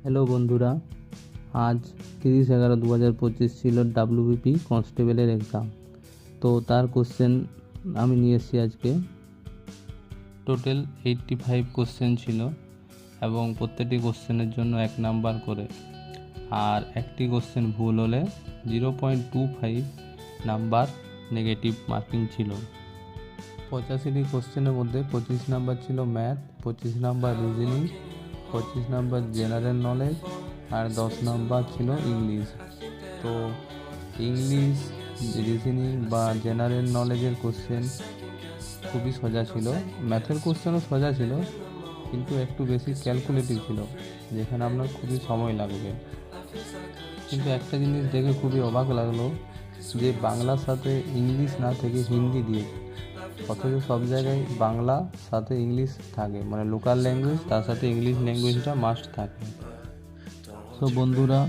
Hello বন্ধুরা, আজ 30/11/2025 ছিল ডাব্লিউবিপি কনস্টেবলের এক্সাম। তো তার কোশ্চেন আমি নিয়ে এসেছি আজকে। টোটাল 85 কোশ্চেন ছিল এবং প্রত্যেকটি কোশ্চেনের জন্য 1 নাম্বার করে, আর একটি কোশ্চেন ভুল হলে 0.25 নাম্বার নেগেটিভ মার্কিং ছিল। 85টি কোশ্চেনের মধ্যে 25 নাম্বার ছিল math, 25 number reasoning, 25 number general knowledge আর 10 নাম্বার ছিল ইংলিশ। তো ইংলিশ, রিজনিং বা জেনারেল নলেজের কোশ্চেন খুবই সোজা ছিল, ম্যাথের কোশ্চেনও সোজা ছিল কিন্তু একটু বেশি ক্যালকুলেটিভ ছিল, যেখানে আপনার খুবই সময় লাগবে। কিন্তু একটা জিনিস দেখে খুবই অবাক লাগলো যে বাংলার সাথে ইংলিশ না থেকে হিন্দি দিয়েছে, অথচ সব জায়গায় বাংলা সাথে ইংলিশ থাকে, মানে লোকাল ল্যাঙ্গুয়েজ তার সাথে ইংলিশ ল্যাঙ্গুয়েজটা মাস্ট থাকে। তো বন্ধুরা,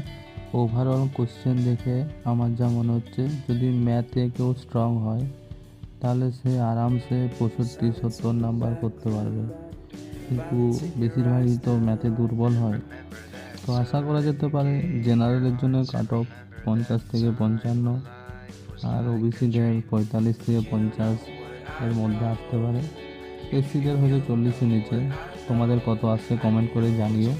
ওভারঅল কোশ্চেন দেখে আমার যা মনে হচ্ছে, যদি ম্যাথে কেউ স্ট্রং হয় তাহলে সে আরামসে 65-70 নাম্বার করতে পারবে, কিন্তু বেশিরভাগই তো ম্যাথে দুর্বল হয়। তো আশা করা যেতে পারে জেনারেলের জন্য কাট অফ 50 থেকে 55 আর ওবিসিদের 45 থেকে 50 এর মধ্যে আসতে পারে। এসসিদের হয়তো 40-এর নিচে। তোমাদের কত আসছে কমেন্ট করে জানিও।